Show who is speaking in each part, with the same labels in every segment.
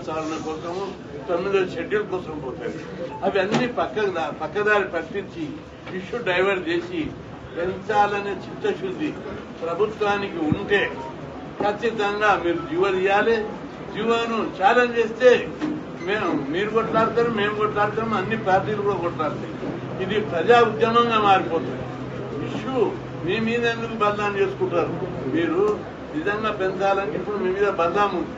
Speaker 1: సవరణ కోసము 9వ షెడ్యూల్ కోసం పోతాయి. అవన్నీ పక్కదారి పట్టించి ఇష్యూ డైవర్ట్ చేసి పెంచాలనే చిత్తశుద్ధి ప్రభుత్వానికి ఉంటే ఖచ్చితంగా మీరు జీవో ఇవ్వాలి. జీవోను ఛాలెంజ్ చేస్తే మీరు కొట్లాడతారు, మేము కొట్లాడతాము, అన్ని పార్టీలు కూడా కొట్లాడతాయి. ఇది ప్రజా ఉద్యమంగా మారిపోతుంది. ఇష్యూ మీ మీద ఎందుకు బదనాం చేసుకుంటారు? మీరు నిజంగా పెంచాలంటే ఇప్పుడు మీ మీద బదనాం ఉంది.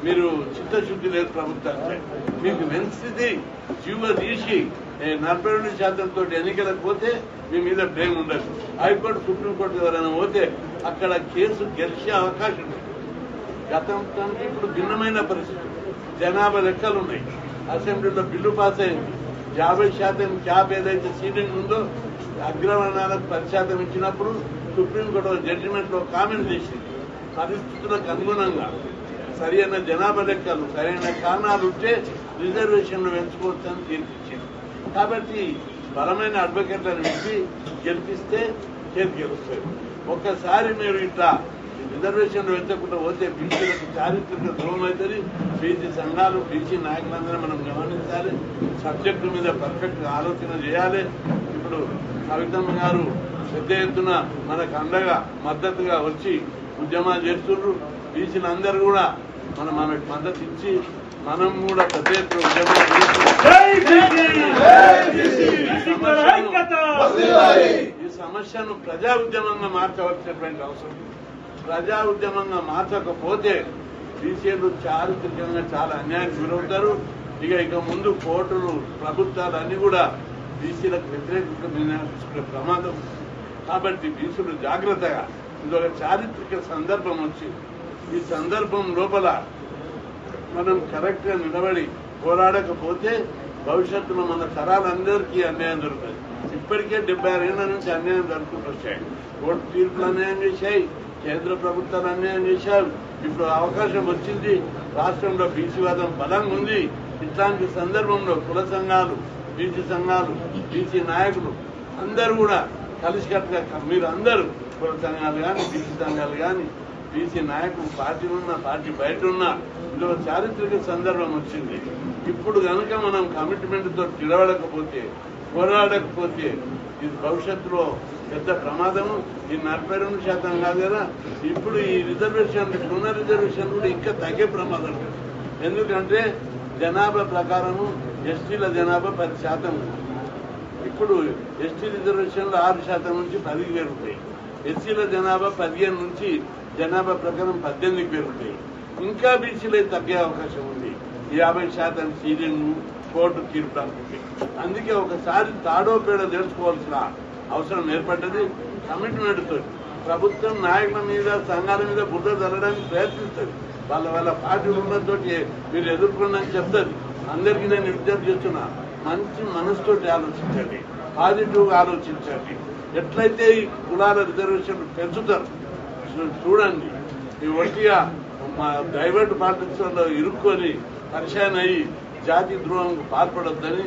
Speaker 1: మీరు చిత్తశుద్ధి లేదు ప్రభుత్వానికి. మీకు వెన్సిది జీవో తీసి 42% ఎన్నికలకు పోతే మీ మీద బ్లేమ్ ఉండదు. హైకోర్టు, సుప్రీంకోర్టు ఎవరైనా పోతే అక్కడ కేసు గెలిచే అవకాశం ఉంది. గతంతో ఇప్పుడు భిన్నమైన పరిస్థితి. జనాభా లెక్కలు ఉన్నాయి. అసెంబ్లీలో బిల్లు పాస్ అయింది. 50% క్యాప్ ఏదైతే సీలింగ్ ఉందో అగ్రవర్ణాలకు 10% ఇచ్చినప్పుడు సుప్రీంకోర్టు జడ్జిమెంట్ లో కామెంట్ చేసింది. పరిస్థితులకు అనుగుణంగా సరైన జనాభా లెక్కలు, సరైన కారణాలు ఉంటే రిజర్వేషన్లు పెంచుకోవచ్చని తీర్పిచ్చింది. కాబట్టి బలమైన అడ్వకేట్లను పెట్టి గెలిపిస్తే కేసు గెలుస్తుంది. ఒక్కసారి మీరు ఇట్లా రిజర్వేషన్లు పెంచకుండా పోతే బీసీలకు చారిత్రక ద్రోహం అవుతుంది. బీసీ సంఘాలు, బీసీ నాయకులందరూ మనం గమనించాలి. సబ్జెక్టు మీద పర్ఫెక్ట్ ఆలోచన చేయాలి. ఇప్పుడు కవితమ్మ గారు పెద్ద ఎత్తున మనకు అండగా మద్దతుగా వచ్చి ఉద్యమాలు చేస్తున్నారు. బీసీలందరూ కూడా మనకు మద్దతు ఇచ్చి మనం కూడా పెద్ద ఎత్తున ఉద్యమాలు ఈ సమస్యను ప్రజా ఉద్యమంగా మార్చవలసినటువంటి అవసరం. ప్రజా ఉద్యమంగా మార్చకపోతే బీసీలు చారిత్రకంగా చాలా అన్యాయానికి గురవుతారు. ఇక ముందు కోర్టులు, ప్రభుత్వాలు అన్ని కూడా బీసీలకు వ్యతిరేకంగా నిర్ణయాలు తీసుకునే ప్రమాదం. కాబట్టి బీసీలు జాగ్రత్తగా, ఇదొక చారిత్రక సందర్భం వచ్చింది. ఈ సందర్భం లోపల మనం కరెక్ట్ గా నిలబడి పోరాడకపోతే భవిష్యత్తులో మన తరాలందరికీ అన్యాయం జరుగుతుంది. ఇప్పటికే 76 ఏళ్ల నుంచి అన్యాయం జరుగుతూ వచ్చాయి. కోర్టు తీర్పులు అన్యాయం చేశాయి, కేంద్ర ప్రభుత్వాలు అన్యాయం చేశారు. ఇప్పుడు అవకాశం వచ్చింది. రాష్ట్రంలో బీసీవాదం బలంగా ఉంది. ఇట్లాంటి సందర్భంలో కుల సంఘాలు, బీసీ సంఘాలు, బీసీ నాయకులు అందరూ కూడా కలిసికట్టుగా మీరు అందరూ కుల సంఘాలు కానీ, బీసీ సంఘాలు కానీ, బీసీ నాయకులు పార్టీ ఉన్నా, పార్టీ బయట ఉన్నా, ఇందులో చారిత్రక సందర్భం వచ్చింది. ఇప్పుడు కనుక మనం కమిట్మెంట్ తో నిలబడకపోతే, పోరాడకపోతే ఇది భవిష్యత్తులో పెద్ద ప్రమాదము. ఈ 42% కాదు కదా, ఇప్పుడు ఈ రిజర్వేషన్, పునర్ రిజర్వేషన్ కూడా ఇంకా తగ్గే ప్రమాదం. ఎందుకంటే జనాభా ప్రకారము ఎస్టీల జనాభా 10%. ఇప్పుడు ఎస్టీ రిజర్వేషన్లు 6% నుంచి 10కి పెరుగుతాయి. ఎస్సీల జనాభా 15 నుంచి జనాభా ప్రకారం 18కి పెరుగుతాయి. ఇంకా బీసీలు తగ్గే అవకాశం ఉంది. 50% సీలింగ్ కోర్టు తీర్పుడానికి. అందుకే ఒకసారి తాడో పేడ తెలుసుకోవాల్సిన అవసరం ఏర్పడ్డది. కమిట్మెంట్ తోటి ప్రభుత్వం నాయకుల మీద, సంఘాల మీద బుద్ధ జరగడానికి ప్రయత్నిస్తుంది. వాళ్ళ పార్టీ ఉన్నతో మీరు ఎదుర్కొందని చెప్తుంది. అందరికీ నేను విజ్ఞప్తి చేస్తున్నా, మంచి మనసుతోటి ఆలోచించండి, పాజిటివ్ గా ఆలోచించండి. ఎట్లయితే ఈ కులాల రిజర్వేషన్లు పెంచుతారు చూడండి. ఈ ఒట్టిగా డైవర్ట్ పాలిటిక్స్ లో ఇరుక్కొని పరిశాన్ అయ్యి జాతి ద్రోహంకు పాల్పడొద్దని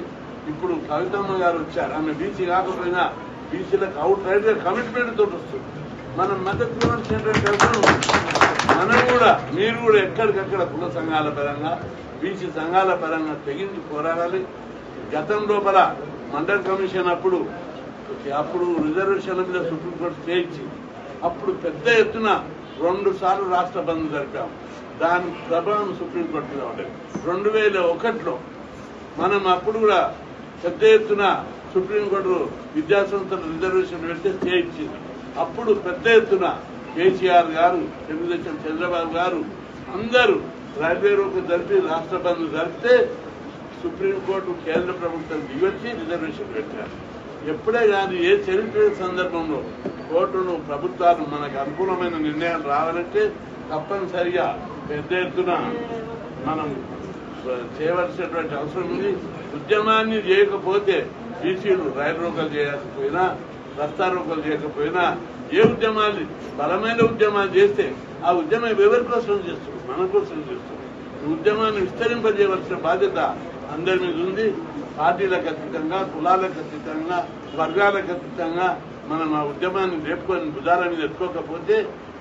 Speaker 1: ఇప్పుడు కవితమ్మ గారు వచ్చారు. ఆమె బీసీ కాకపోయినా బీసీలకు అవుట్ రైట్ గా కమిట్మెంట్ తోటి వస్తుంది. మనం మద్దతు మనం కూడా, మీరు కూడా ఎక్కడికక్కడ కుల సంఘాల పరంగా, బీసీ సంఘాల పరంగా తెగించి పోరాడాలి. గతం లోపల మండల్ కమిషన్ అప్పుడు రిజర్వేషన్ల మీద సుప్రీంకోర్టు స్టే ఇచ్చింది. అప్పుడు పెద్ద ఎత్తున 2 సార్లు రాష్ట్ర బంద్ జరిపాము. దాని ప్రభావం సుప్రీంకోర్టు మీద ఉండేది. 2001లో మనం అప్పుడు కూడా పెద్ద ఎత్తున సుప్రీంకోర్టు విద్యాసంస్థల రిజర్వేషన్ పెడితే స్టే ఇచ్చింది. అప్పుడు పెద్ద ఎత్తున కేసీఆర్ గారు, తెలుగుదేశం చంద్రబాబు గారు అందరూ రైల్వే రోడ్డు జరిపి రాష్ట్ర బంద్ జరిపితే సుప్రీంకోర్టు, కేంద్ర ప్రభుత్వం దిగొచ్చి రిజర్వేషన్ పెట్టారు. ఎప్పుడే కానీ ఏ చరిత్ర సందర్భంలో కోర్టులు, ప్రభుత్వాలు మనకు అనుకూలమైన నిర్ణయాలు రావాలంటే తప్పనిసరిగా పెద్ద ఎత్తున మనం చేయవలసినటువంటి అవసరం ఉంది. ఉద్యమాన్ని చేయకపోతే బీసీలు రైలు రోకలు చేయకపోయినా, రస్తా రోకలు చేయకపోయినా, ఏ ఉద్యమాలు బలమైన ఉద్యమాలు చేస్తే ఆ ఉద్యమం ఎవరి కోసం చేస్తుంది? మన కోసం చేస్తుంది. ఈ ఉద్యమాన్ని విస్తరింపజేయవలసిన బాధ్యత అందరి మీద ఉంది. పార్టీలకు అతీతంగా, కులాలకు అతీతంగా, వర్గాలకు అతీతంగా మనం ఆ ఉద్యమాన్ని లేపుకొని భుజాల మీద ఎత్తుకోకపోతే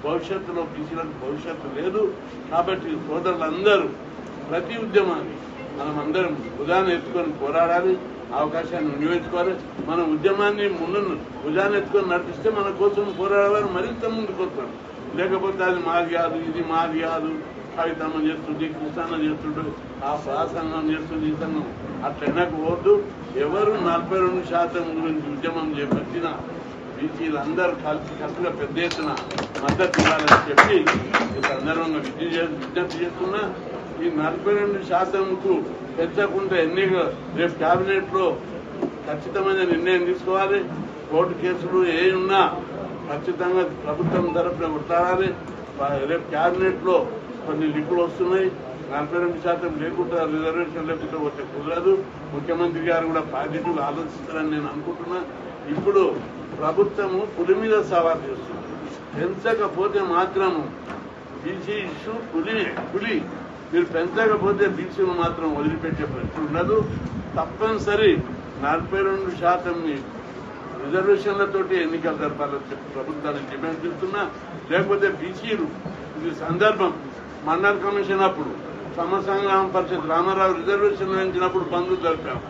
Speaker 1: భవిష్యత్తులో బీసీలకు భవిష్యత్తు లేదు. కాబట్టి సోదరులందరూ ప్రతి ఉద్యమాన్ని మనం అందరం భుజాన్ని ఎత్తుకొని పోరాడాలి, అవకాశాన్ని వినియోగించుకోవాలి. మన ఉద్యమాన్ని భుజాన్ని ఎత్తుకొని నడిపిస్తే మన కోసం పోరాడాలని మరింత ముందుకు వస్తాం. లేకపోతే అది మాది కాదు, ఇది మాది కాదు, కవితమ్మ చేస్తుంది, కృష్ణ చేస్తుండు, ఆ సంఘం చేస్తుంది, ఈ సంఘం అట్లా వెనకపోవద్దు. ఎవరు 42% గురించి ఉద్యమం చేపట్టినా బీసీలందరూ కలిసిగా పెద్ద ఎత్తున మద్దతు ఇవ్వాలని చెప్పి ఈ సందర్భంగా విజ్ఞప్తి చేస్తున్నా. ఈ 42%కు పెంచకుండా రేపు కేబినెట్ లో ఖచ్చితమైన నిర్ణయం తీసుకోవాలి. కోర్టు కేసులు ఏ ఉన్నా ఖచ్చితంగా ప్రభుత్వం తరఫున కొట్లాడాలి. రేపు కేబినెట్ లో కొన్ని లిక్కులు వస్తున్నాయి. 42% లేకుండా రిజర్వేషన్ లేకుండా వచ్చే కుదరదు. ముఖ్యమంత్రి గారు కూడా పాజిటివ్ ఆలోచిస్తారని నేను అనుకుంటున్నా. ఇప్పుడు ప్రభుత్వము పులి మీద సవాల్ చేస్తుంది. పెంచకపోతే మాత్రము బీసీ ఇష్యూ పులి మీరు పెంచకపోతే బీసీలు మాత్రం వదిలిపెట్టే ప్రశ్న ఉండదు. తప్పనిసరి 42% రిజర్వేషన్లతోటి ఎన్నికలు జరపాలని చెప్పి ప్రభుత్వాన్ని డిమాండ్ చేస్తున్నా. లేకపోతే బీసీలు ఇది సందర్భం మండల కమిషన్ అప్పుడు సమసంగ్రామ పరిషత్ రామారావు రిజర్వేషన్ వేయించినప్పుడు బంధులు జరిపాం.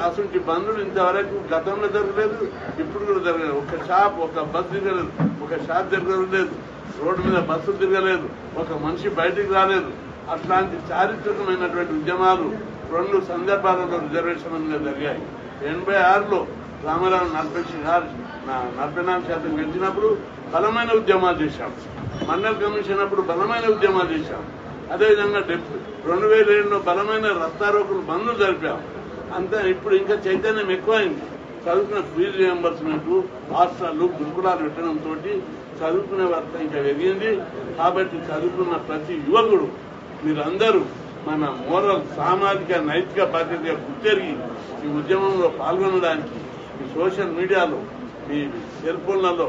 Speaker 1: అసలు బంధువులు ఇంతవరకు గతంలో జరగలేదు, ఇప్పుడు కూడా జరగలేదు. ఒక షాప్, ఒక బస్ తిరగలేదు, ఒక షాప్ తిరగలేదు, రోడ్డు మీద బస్సులు తిరగలేదు, ఒక మనిషి బయటికి రాలేదు. అట్లాంటి చారిత్రకమైనటువంటి ఉద్యమాలు 2 సందర్భాలలో రిజర్వేషన్ మీద జరిగాయి. 86లో రామారావు 44% గెలిచినప్పుడు బలమైన ఉద్యమాలు చేశాం. మండల కమిషన్ అప్పుడు బలమైన ఉద్యమాలు చేశాం. అదేవిధంగా 2007లో బలమైన రస్తారోకులు బంధులు జరిపాం. అంతా ఇప్పుడు ఇంకా చైతన్యం ఎక్కువైంది. చదువుకున్న ఫీజు రియంబర్స్మెంట్, హాస్టళ్లు, గురుకులాలు పెట్టడంతో చదువుకునే వర్త ఇంకా పెరిగింది. కాబట్టి చదువుకున్న ప్రతి యువకుడు మీరందరూ మన మోరల్, సామాజిక, నైతిక బాధ్యతగా గుర్తెరిగి ఈ ఉద్యమంలో పాల్గొనడానికి మీ సోషల్ మీడియాలో, మీ సెల్ ఫోన్లలో